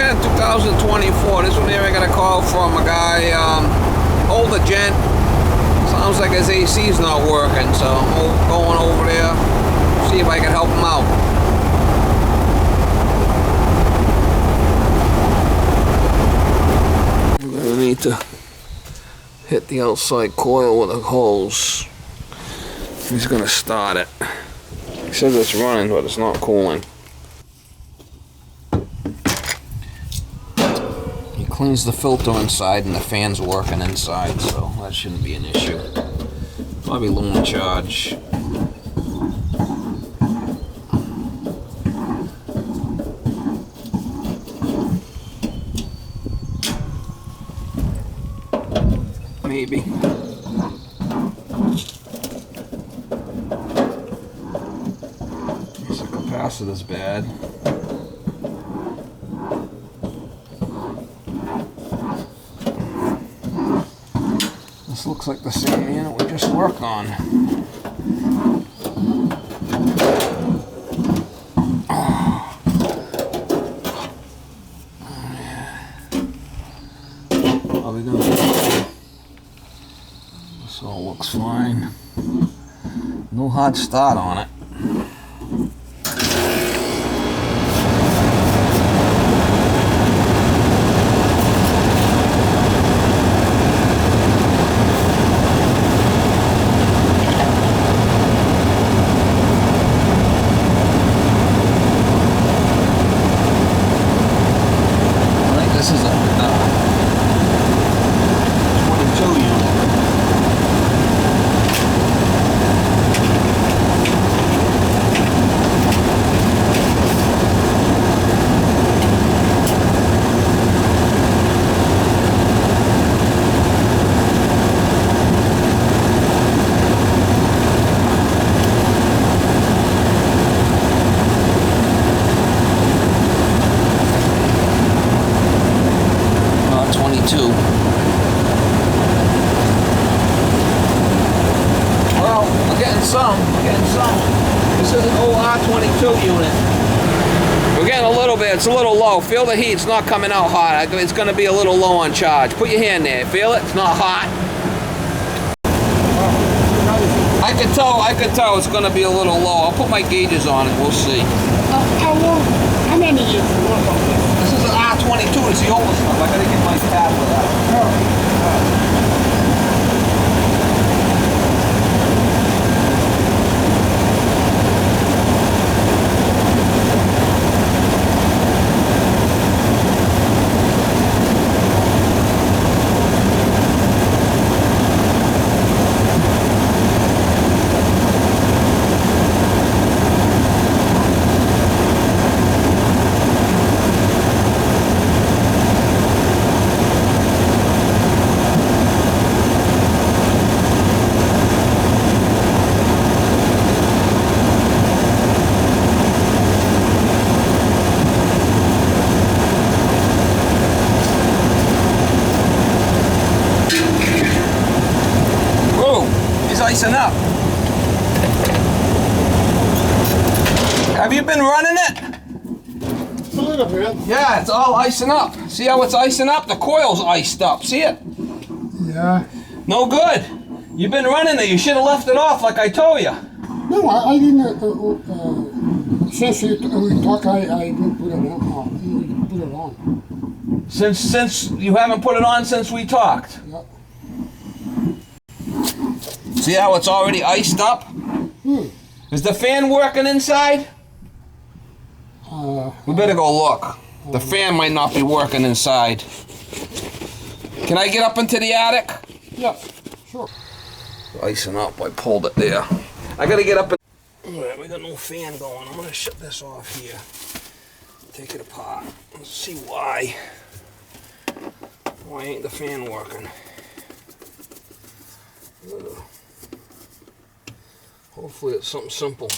10th, 2024. This one here I got a call from a guy, older gent. Sounds like his AC's not working, so I'm going over there, see if I can help him out. I'm gonna need to hit the outside coil with the hose. He's gonna start it. He says it's running, but it's not cooling. He cleans the filter inside and the fan's working inside, so that shouldn't be an issue. Probably lumen charge. Maybe. The capacitor's bad. This looks like the same unit we just worked on. Probably gonna. This all looks fine. No hard start on it. This is a 22 unit. Well, we're getting some. This is an OR22 unit. We're getting a little bit, it's a little low. Feel the heat, it's not coming out hot. It's going to be a little low on charge. Put your hand there, feel it? It's not hot. I could tell it's going to be a little low. I'll put my gauges on it, we'll see. How many years? This is an R22, it's the old stuff. I gotta get my tablet out. Icing up. Have you been running it? A little bit. Yeah, it's all icing up. See how it's icing up? The coil's iced up. See it? Yeah. No good. You've been running it. You should have left it off like I told you. No, I didn't. Since we talked, I didn't put it on. Put it on. Since you haven't put it on since we talked. Yeah. See how it's already iced up? Is the fan working inside? We better go look. The fan might not be working inside. Can I get up into the attic? Yeah, sure. Icing up, I pulled it there. I gotta get up. Alright, we got no fan going. I'm gonna shut this off here. Take it apart. Let's see why. Why ain't the fan working? Hopefully it's something simple.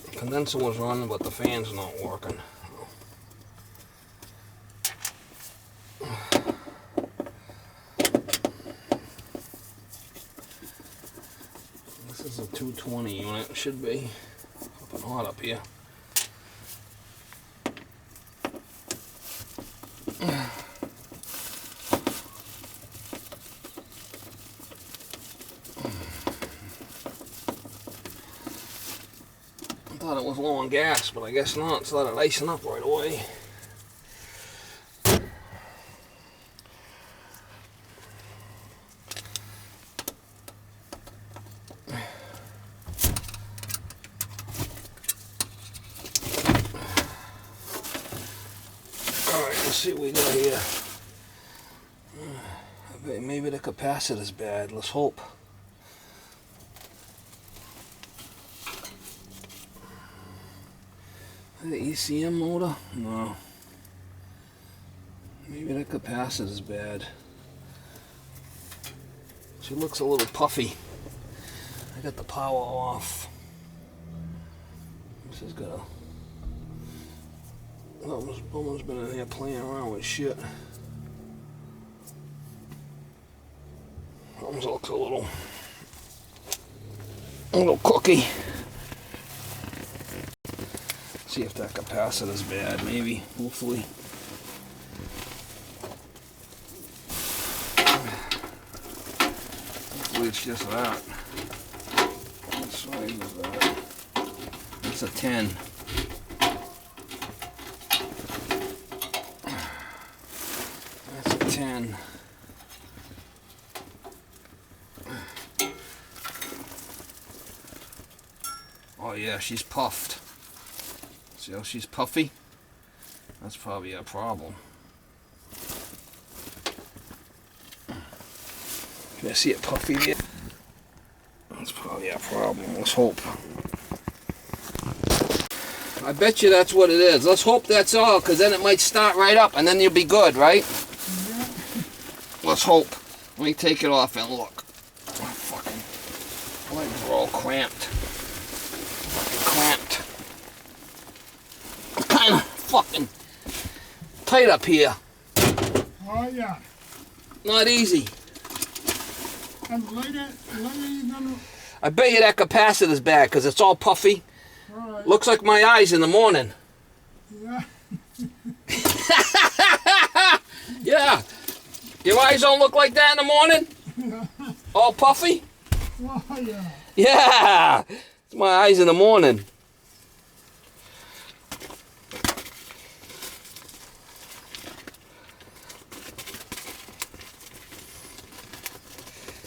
The condenser was running, but the fan's not working. This is a 220 unit, it should be. If fucking hot up here. I thought it was low on gas, but I guess not. It's let it icing up right away. Let's see what we got here. Maybe the capacitor's bad. Let's hope. The ECM motor? No. Maybe the capacitor's bad. She looks a little puffy. I got the power off. This has got a... Almost been in here playing around with shit. Almost looks a little cookie. See if that capacitor's bad, maybe, hopefully. Hopefully it's just that. What size is that? It's a 10. That's a 10. Oh yeah, she's puffed. See how she's puffy? That's probably a problem. Can I see it puffy there? That's probably a problem. Let's hope. I bet you that's what it is. Let's hope that's all, because then it might start right up and then you'll be good, right? Yeah. Let's hope. Let me take it off and look. Oh, fucking legs are all cramped. Clamped. It's kind of fucking tight up here. Oh yeah. Not easy. And later you're gonna... I bet you that capacitor's bad because it's all puffy. Right. Looks like my eyes in the morning. Yeah. Yeah. Your eyes don't look like that in the morning? Yeah. All puffy? Oh yeah. Yeah. It's my eyes in the morning.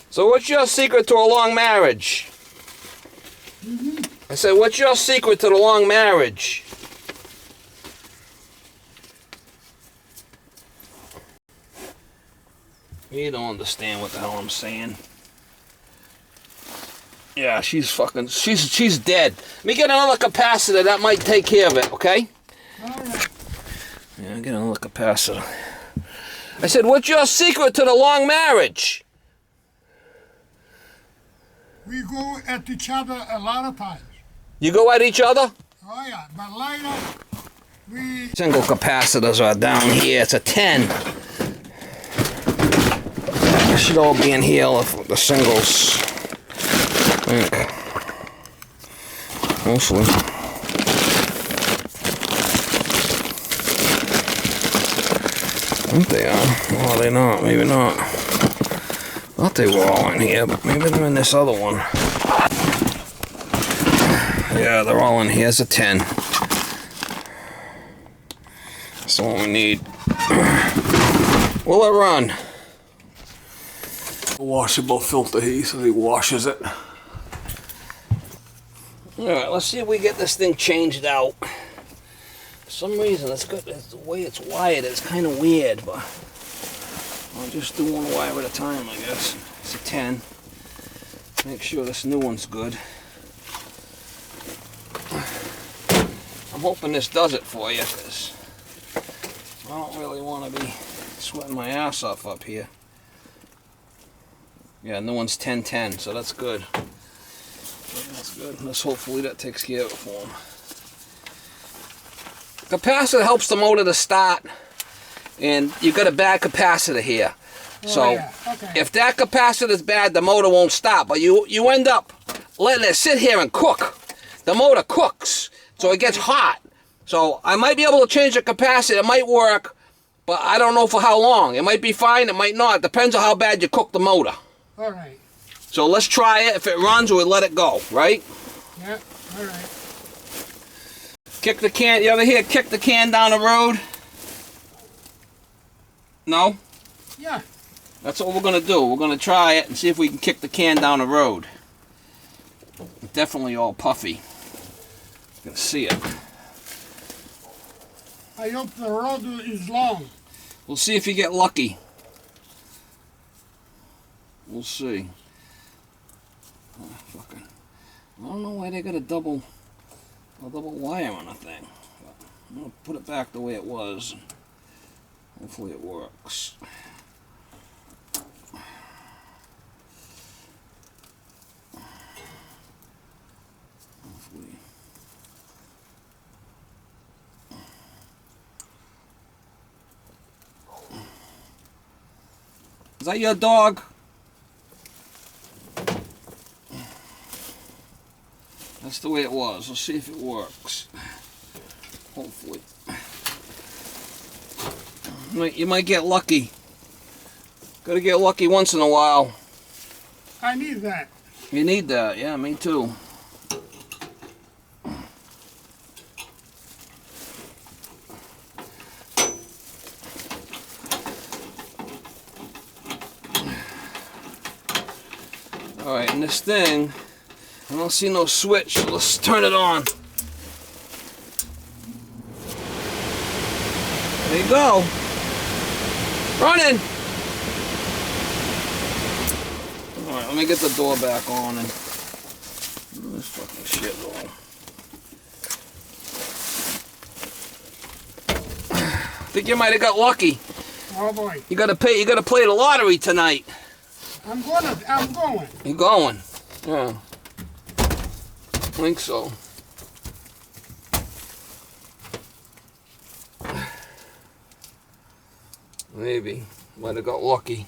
So what's your secret to a long marriage? Mm-hmm. I said, what's your secret to the long marriage? You don't understand what the hell I'm saying. Yeah, she's dead. Let me get another capacitor. That might take care of it, okay? All right. Yeah, get another capacitor. I said, what's your secret to the long marriage? We go at each other a lot of times. You go at each other? Oh yeah, but later we... Single capacitors are down here. It's a 10. It should all be in here with the singles. I think. Mostly. I think they are. Oh, they're not. Maybe not. I thought they were all in here, but maybe they're in this other one. Yeah, they're all in here. It's a 10. That's all we need. Will it run? Washable filter heat, so he washes it. Alright, let's see if we get this thing changed out. For some reason, it's good. The way it's wired is kind of weird, but I'll just do one wire at a time, I guess. It's a 10. Make sure this new one's good. I'm hoping this does it for you, because I don't really want to be sweating my ass off up here. Yeah, new one's 1010, so that's good. That's good. Let's hopefully that takes care of it for him. Capacitor helps the motor to start, and you've got a bad capacitor here. So yeah. Okay. if that capacitor is bad, the motor won't stop. But you end up letting it sit here and cook. the motor cooks, so it gets hot. So I might be able to change the capacitor. It might work, but I don't know for how long. It might be fine, it might not. It depends on how bad you cook the motor. All right. So let's try it. If it runs, we'll let it go, right? Yeah, all right. Kick the can. You ever hear kick the can down the road? No? Yeah. That's what we're going to do. We're going to try it and see if we can kick the can down the road. It's definitely all puffy. You can see it. I hope the road is long. We'll see if you get lucky. We'll see. Oh, fucking. I don't know why they got a double wire on a thing. But I'm going to put it back the way it was. Hopefully it works. Hopefully. Is that your dog? That's the way it was. Let's see if it works. Hopefully. You might get lucky. Gotta get lucky once in a while. I need that. You need that. Yeah, me too. Alright, and this thing, I don't see no switch, so let's turn it on. There you go. Running! Alright, let me get the door back on and this fucking shit on. I think you might have got lucky. Oh boy. You gotta play the lottery tonight. I'm going. You going? Yeah. I think so. Maybe. Might have got lucky.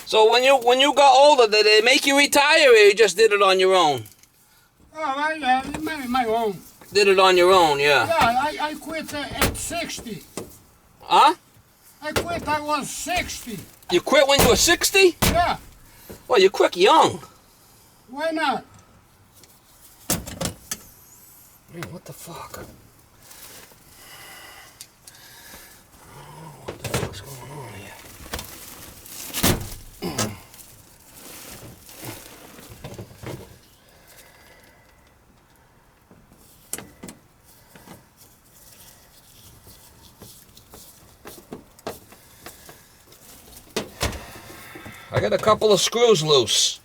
So when you got older, did they make you retire, or you just did it on your own? Oh, I my own. Did it on your own, yeah. Yeah, I quit at 60. Huh? I quit, I was 60. You quit when you were 60? Yeah. Well, you quit young. Why not? Man, what the fuck? What the fuck's going on here? I got a couple of screws loose.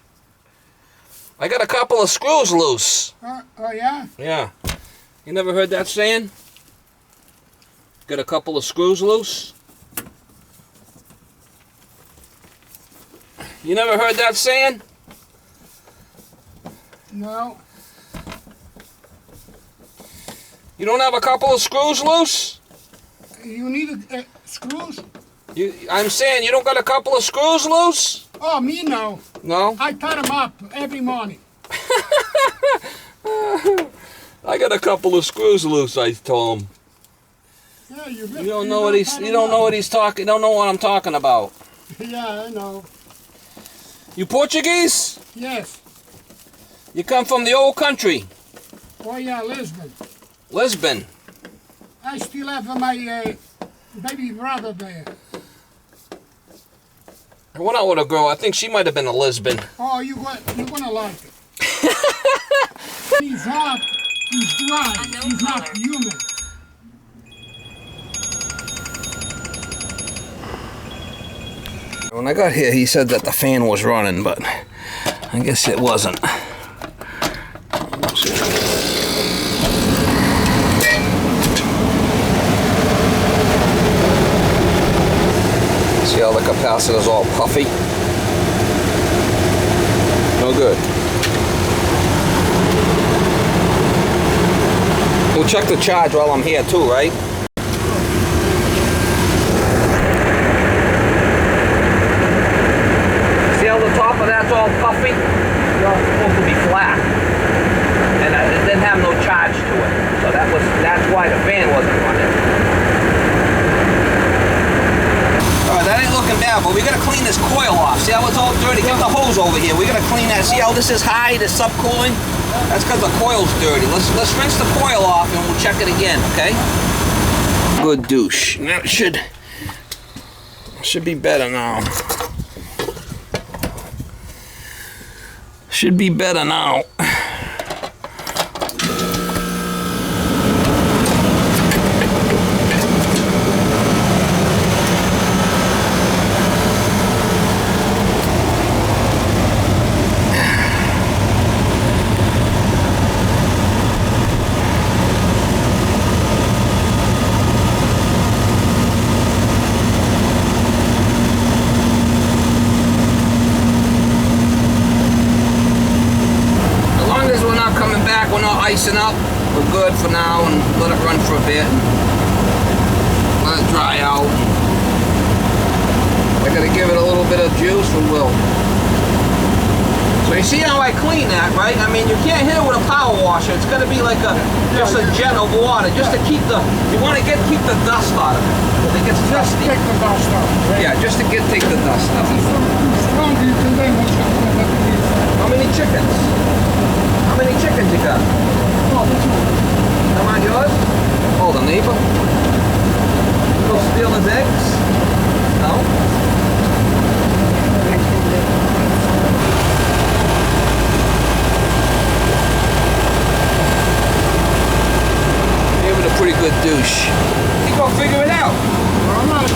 Oh, yeah? Yeah. You never heard that saying? Got a couple of screws loose? You never heard that saying? No. You don't have a couple of screws loose? You need screws? I'm saying you don't got a couple of screws loose? Oh, me no. No? I tie them up every morning. I got a couple of screws loose, I told him. Yeah, You don't know what he's talking. You don't know what I'm talking about. Yeah, I know. You Portuguese? Yes. You come from the old country? Oh, yeah, Lisbon. Lisbon. I still have my baby brother there. I went out with a girl. I think she might have been a Lisbon. Oh, you're gonna like it. He's hot, he's dry, he's not human. When I got here, he said that the fan was running, but I guess it wasn't. See how the capacitor's all puffy? No good. We'll check the charge while I'm here too, right? off. See how it's all dirty? Get the hose over here. We're gonna clean that. See how this is high, the subcooling? That's because the coil's dirty. Let's rinse the coil off and we'll check it again, okay? Good douche. Now it should be better now. Should be better now. We're not icing up. We're good for now, and let it run for a bit. Let it dry out. I gotta give it a little bit of juice, we will. So you see how I clean that, right? I mean, you can't hit it with a power washer. It's gonna be like just a jet of water, just to keep you want to keep the dust out of it. It gets dusty. Take the dust out. Right? Yeah, just to take the dust out. Stronger you can then How many chickens? How many chickens you got? Oh, this one. Come on, yours? Oh, the neighbor? Go steal his eggs? No? Gave it a pretty good douche. You go figure it out. I'm not.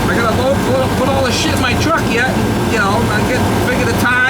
I gotta put all the shit in my truck yet. You know, I figure the time.